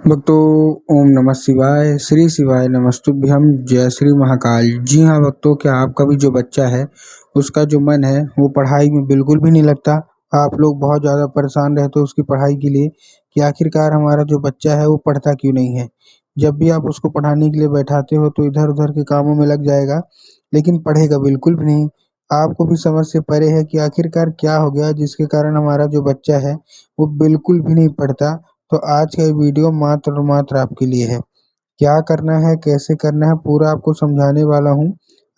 भक्तों, ओम नमः शिवाय, श्री शिवाय नमस्तुभ्यम, जय श्री महाकाल। जी हाँ भक्तों, क्या आपका भी जो बच्चा है उसका जो मन है वो पढ़ाई में बिल्कुल भी नहीं लगता। आप लोग बहुत ज़्यादा परेशान रहते हो उसकी पढ़ाई के लिए कि आखिरकार हमारा जो बच्चा है वो पढ़ता क्यों नहीं है। जब भी आप उसको पढ़ाने के लिए बैठाते हो तो इधर उधर के कामों में लग जाएगा, लेकिन पढ़ेगा बिल्कुल भी नहीं। आपको भी समझ से परे है कि आखिरकार क्या हो गया जिसके कारण हमारा जो बच्चा है वो बिल्कुल भी नहीं पढ़ता। तो आज का ये वीडियो मात्र और मात्र आपके लिए है। क्या करना है, कैसे करना है, पूरा आपको समझाने वाला हूँ।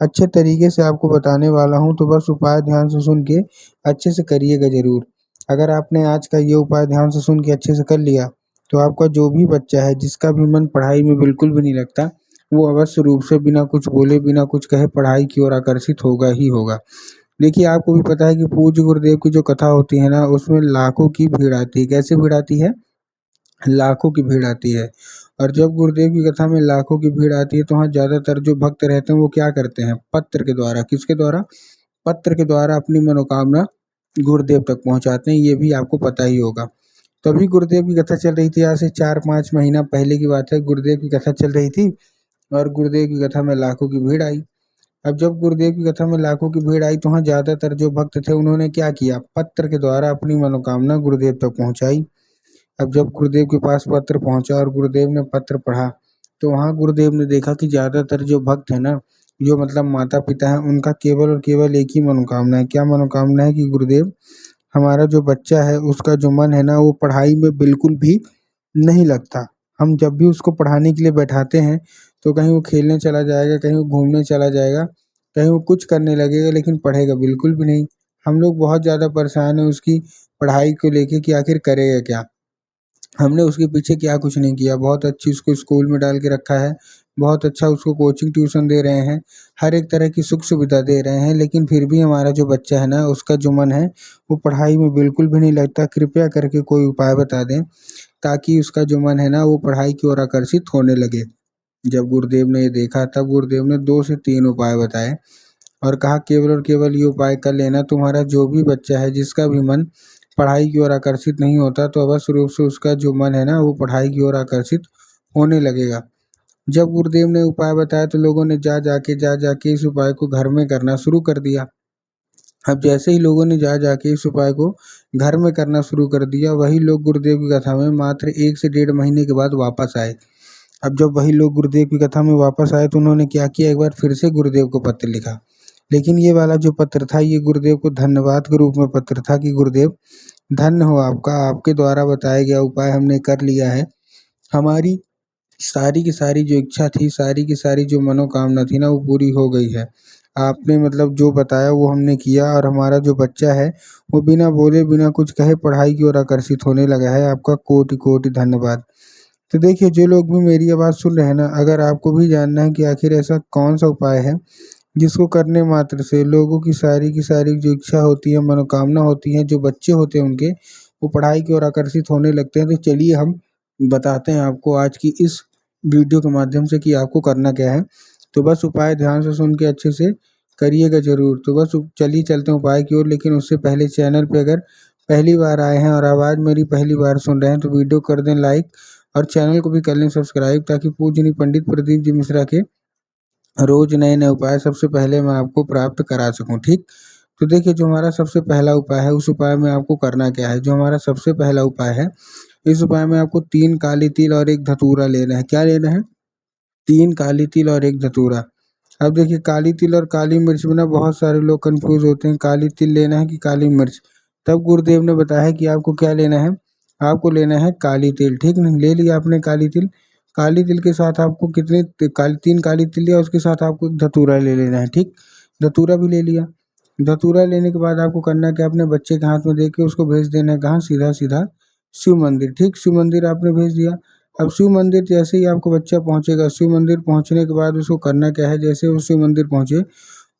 अच्छे तरीके से आपको बताने वाला हूँ, तो बस उपाय ध्यान से सुन के अच्छे से करिएगा ज़रूर। अगर आपने आज का ये उपाय ध्यान से सुन के अच्छे से कर लिया, तो आपका जो भी बच्चा है जिसका भी मन पढ़ाई में बिल्कुल भी नहीं लगता, वो अवश्य रूप से बिना कुछ बोले, बिना कुछ कहे पढ़ाई की ओर आकर्षित होगा ही होगा। देखिए, आपको भी पता है कि पूज्य गुरुदेव की जो कथा होती है ना, उसमें लाखों की भीड़ आती है। कैसे भीड़ आती है? लाखों की भीड़ आती है। और जब गुरुदेव की कथा में लाखों की भीड़ आती है तो वहाँ ज़्यादातर जो भक्त रहते हैं वो क्या करते हैं, पत्र के द्वारा, किसके द्वारा, पत्र के द्वारा अपनी मनोकामना गुरुदेव तक पहुँचाते हैं। ये भी आपको पता ही होगा। तभी गुरुदेव की कथा चल रही थी, आज से 4-5 महीना पहले की बात है। गुरुदेव की कथा चल रही थी और गुरुदेव की कथा में लाखों की भीड़ आई। अब जब गुरुदेव की कथा में लाखों की भीड़ आई तो वहाँ ज़्यादातर जो भक्त थे उन्होंने क्या किया, पत्र के द्वारा अपनी मनोकामना गुरुदेव तक पहुँचाई। अब जब गुरुदेव के पास पत्र पहुंचा और गुरुदेव ने पत्र पढ़ा, तो वहाँ गुरुदेव ने देखा कि ज़्यादातर जो भक्त हैं ना, जो मतलब माता-पिता हैं, उनका केवल और केवल एक ही मनोकामना है। क्या मनोकामना है? कि गुरुदेव, हमारा जो बच्चा है उसका जो मन है ना वो पढ़ाई में बिल्कुल भी नहीं लगता। हम जब भी उसको पढ़ाने के लिए बैठाते हैं, तो कहीं वो खेलने चला जाएगा, कहीं वो घूमने चला जाएगा, कहीं वो कुछ करने लगेगा, लेकिन पढ़ेगा बिल्कुल भी नहीं। हम लोग बहुत ज़्यादा परेशान हैं उसकी पढ़ाई को लेके कि आखिर करेगा क्या? हमने उसके पीछे क्या कुछ नहीं किया, बहुत अच्छी उसको स्कूल में डाल के रखा है, बहुत अच्छा उसको कोचिंग ट्यूशन दे रहे हैं, हर एक तरह की सुख सुविधा दे रहे हैं, लेकिन फिर भी हमारा जो बच्चा है ना उसका जो मन है वो पढ़ाई में बिल्कुल भी नहीं लगता। कृपया करके कोई उपाय बता दें ताकि उसका जो मन है ना वो पढ़ाई की ओर आकर्षित होने लगे। जब गुरुदेव ने ये देखा तब गुरुदेव ने 2 से 3 उपाय बताए और कहा, केवल और केवल ये उपाय कर लेना, तुम्हारा जो भी बच्चा है जिसका भी मन पढ़ाई की ओर आकर्षित नहीं होता, तो अवश्य रूप से उसका जो मन है ना वो पढ़ाई की ओर आकर्षित होने लगेगा। जब गुरुदेव ने उपाय बताया तो लोगों ने जा जाके इस उपाय को घर में करना शुरू कर दिया। अब जैसे ही लोगों ने जा जाके इस उपाय को घर में करना शुरू कर दिया, वही लोग गुरुदेव की कथा में मात्र 1 से डेढ़ महीने के बाद वापस आए। अब जब वही लोग गुरुदेव की कथा में वापस आए तो उन्होंने क्या किया, एक बार फिर से गुरुदेव को पत्र लिखा। लेकिन ये वाला जो पत्र था ये गुरुदेव को धन्यवाद के रूप में पत्र था कि गुरुदेव, धन्य हो आपका, आपके द्वारा बताया गया उपाय हमने कर लिया है। हमारी सारी की सारी जो इच्छा थी, सारी की सारी जो मनोकामना थी ना वो पूरी हो गई है। आपने मतलब जो बताया वो हमने किया और हमारा जो बच्चा है वो बिना बोले, बिना कुछ कहे पढ़ाई की ओर आकर्षित होने लगा है। आपका कोटि-कोटि धन्यवाद। तो देखिए, जो लोग भी मेरी आवाज़ सुन रहे हैं ना, अगर आपको भी जानना है कि आखिर ऐसा कौन-सा उपाय है जिसको करने मात्र से लोगों की सारी जो इच्छा होती है, मनोकामना होती है, जो बच्चे होते हैं उनके, वो पढ़ाई की ओर आकर्षित होने लगते हैं, तो चलिए हम बताते हैं आपको आज की इस वीडियो के माध्यम से कि आपको करना क्या है। तो बस उपाय ध्यान से सुन के अच्छे से करिएगा ज़रूर। तो बस चलिए चलते हैं उपाय की ओर, लेकिन उससे पहले चैनल पे अगर पहली बार आए हैं और आवाज़ मेरी पहली बार सुन रहे हैं तो वीडियो कर दें लाइक और चैनल को भी कर लें सब्सक्राइब, ताकि पूजनीय पंडित प्रदीप जी मिश्रा के रोज नए नए उपाय सबसे पहले मैं आपको प्राप्त करा सकूं। ठीक, तो देखिए, जो हमारा सबसे पहला उपाय है उस उपाय में आपको करना क्या है। जो हमारा सबसे पहला उपाय है, इस उपाय में आपको 3 काली तिल और 1 धतूरा लेना है। क्या लेना है? 3 काली तिल और 1 धतूरा। अब देखिए, काली तिल और काली मिर्च में ना बहुत सारे लोग कंफ्यूज होते हैं, काली तिल लेना है कि काली मिर्च। तब गुरुदेव ने बताया कि आपको क्या लेना है, आपको लेना है काली तिल। ठीक ना, ले लिया आपने काली तिल। काली तिल के साथ आपको कितने काली 3 काली तिल लिया, उसके साथ आपको 1 धतूरा ले लेना है। ठीक, धतूरा भी ले लिया। धतूरा लेने के बाद आपको करना क्या, अपने बच्चे के हाथ में दे के उसको भेज देना है कहाँ, सीधा सीधा शिव मंदिर। ठीक, शिव मंदिर आपने भेज दिया। अब शिव मंदिर जैसे ही आपको बच्चा पहुँचेगा, शिव मंदिर पहुँचने के बाद उसको करना क्या है, जैसे वो शिव मंदिर पहुँचे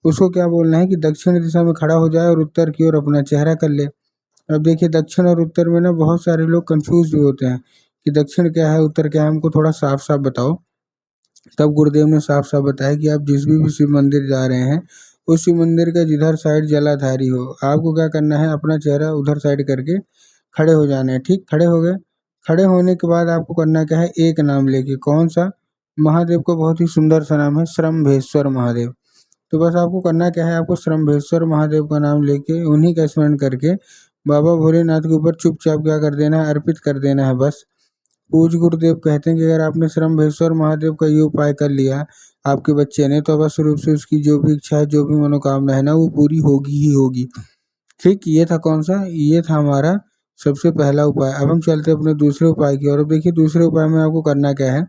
उसको क्या बोलना है कि दक्षिण दिशा में खड़ा हो जाए और उत्तर की ओर अपना चेहरा कर ले। अब देखिए, दक्षिण और उत्तर में ना बहुत सारे लोग कंफ्यूज भी होते हैं कि दक्षिण क्या है, उत्तर क्या है, हमको थोड़ा साफ साफ बताओ। तब गुरुदेव ने साफ साफ बताया कि आप जिस भी शिव मंदिर जा रहे हैं, उस शिव मंदिर का जिधर साइड जलाधारी हो, आपको क्या करना है, अपना चेहरा उधर साइड करके खड़े हो जाना है। ठीक, खड़े हो गए। खड़े होने के बाद आपको करना क्या है, एक नाम लेके, कौन सा, महादेव का बहुत ही सुंदर सा नाम है, श्रम्भेश्वर महादेव। तो बस आपको करना क्या है, आपको श्रम्भेश्वर महादेव का नाम लेके, उन्हीं का स्मरण करके बाबा भोलेनाथ के ऊपर चुपचाप क्या कर देना है, अर्पित कर देना है बस। पूज्य गुरुदेव कहते हैं कि अगर आपने श्रम्भेश्वर महादेव का ये उपाय कर लिया आपके बच्चे ने, तो अवश्य रूप से उसकी जो भी इच्छा है, जो भी मनोकामना है ना, वो पूरी होगी ही होगी। ठीक, ये था कौन सा, ये था हमारा सबसे पहला उपाय। अब हम चलते हैं अपने दूसरे उपाय की ओर। अब देखिए दूसरे उपाय में आपको करना क्या है,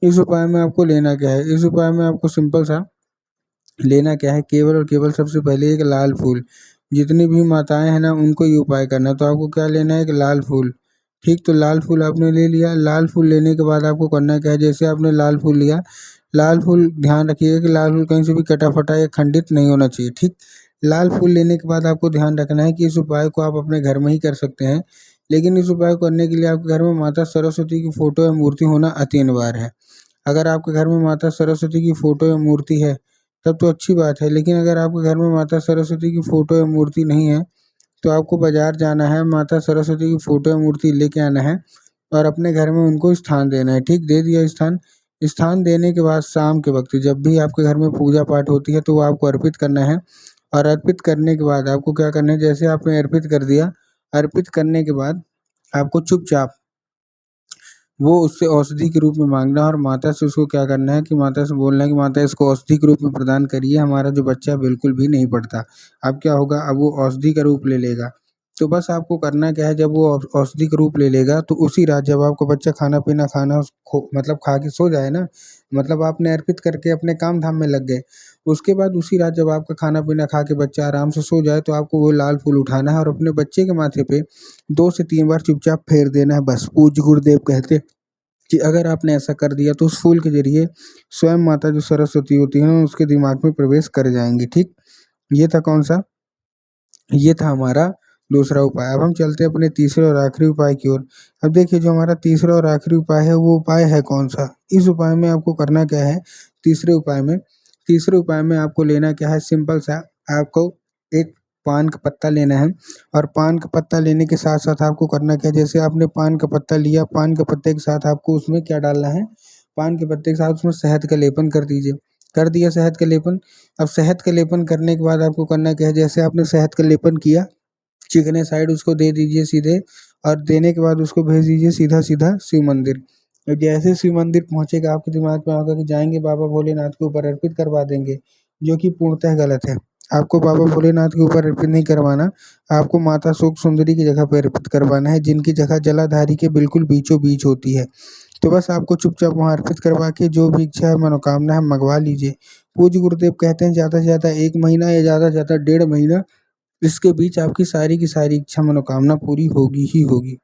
इस उपाय में आपको लेना क्या है, इस उपाय में आपको सिंपल सा लेना क्या है, केवल और केवल सबसे पहले एक लाल फूल। जितनी भी माताएं हैं ना, उनको ये उपाय करना है। तो आपको क्या लेना है, एक लाल फूल। ठीक, तो लाल फूल आपने ले लिया। लाल फूल लेने के बाद आपको करना क्या है, जैसे आपने लाल फूल लिया, लाल फूल ध्यान रखिएगा कि लाल फूल कहीं से भी कटा फटा या खंडित नहीं होना चाहिए। ठीक, लाल फूल लेने के बाद आपको ध्यान रखना है कि इस उपाय को आप अपने घर में ही कर सकते हैं, लेकिन इस उपाय को करने के लिए आपके घर में माता सरस्वती की फोटो या मूर्ति होना अति अनिवार्य है। अगर आपके घर में माता सरस्वती की फोटो या मूर्ति है तब तो अच्छी बात है, लेकिन अगर आपके घर में माता सरस्वती की फोटो या मूर्ति नहीं है तो आपको बाजार जाना है, माता सरस्वती की फोटो या मूर्ति लेके आना है और अपने घर में उनको स्थान देना है। ठीक, दे दिया स्थान। स्थान देने के बाद शाम के वक्त जब भी आपके घर में पूजा पाठ होती है तो वो आपको अर्पित करना है। और अर्पित करने के बाद आपको क्या करना है, जैसे आपने अर्पित कर दिया, अर्पित करने के बाद आपको चुपचाप वो उससे औषधि के रूप में माँगना और माता से उसको क्या करना है कि माता से बोलना है कि माता इसको औषधि के रूप में प्रदान करिए, हमारा जो बच्चा बिल्कुल भी नहीं पढ़ता। अब क्या होगा, अब वो औषधि का रूप ले लेगा। तो बस आपको करना क्या है, जब वो औषधि का रूप ले लेगा तो उसी रात जब आपका बच्चा खाना पीना खाना मतलब खा के सो जाए ना, मतलब आपने अर्पित करके अपने काम धाम में लग गए, उसके बाद उसी रात जब आपका खाना पीना खा के बच्चा आराम से सो जाए तो आपको वो लाल फूल उठाना है और अपने बच्चे के माथे पे 2 से 3 बार चुपचाप फेर देना है बस। पूज्य गुरुदेव कहते कि अगर आपने ऐसा कर दिया तो उस फूल के ज़रिए स्वयं माता जो सरस्वती होती है ना, उसके दिमाग में प्रवेश कर जाएँगी। ठीक, ये था कौन-सा, ये था हमारा दूसरा उपाय। अब हम चलते हैं अपने तीसरे और आखिरी उपाय की ओर। अब देखिए जो हमारा तीसरा और आखिरी उपाय है वो उपाय है कौन-सा? इस उपाय में आपको करना क्या है, तीसरे उपाय में आपको लेना क्या है, सिंपल सा, आपको एक पान का पत्ता लेना है और पान का पत्ता लेने के साथ-साथ आपको करना क्या है, जैसे आपने पान का पत्ता लिया, पान के पत्ते के साथ आपको उसमें क्या डालना है, पान के पत्ते के साथ उसमें शहद का लेपन कर दीजिए। कर दिया शहद का लेपन। अब शहद का लेपन करने के बाद आपको करना क्या है, जैसे आपने शहद का लेपन किया, चिकने साइड उसको दे दीजिए सीधे और देने के बाद उसको भेज दीजिए सीधा-सीधा शिव मंदिर। और जैसे शिव मंदिर पहुँचेगा आपके दिमाग में होगा कि जाएँगे बाबा भोलेनाथ के ऊपर अर्पित करवा देंगे, जो कि पूर्णतः गलत है। आपको बाबा भोलेनाथ के ऊपर अर्पित नहीं करवाना, आपको माता शोक सुंदरी की जगह पे अर्पित करवाना है, जिनकी जगह जलाधारी के बिल्कुल बीचों-बीच होती है। तो बस आपको चुपचाप वहाँ अर्पित करवा के जो भी इच्छा है, मनोकामना है, मँगवा लीजिए। पूज्य गुरुदेव कहते हैं ज़्यादा से ज़्यादा 1 महीना या ज़्यादा से ज़्यादा 1.5 महीना, इसके बीच आपकी सारी की सारी इच्छा मनोकामना पूरी होगी ही होगी।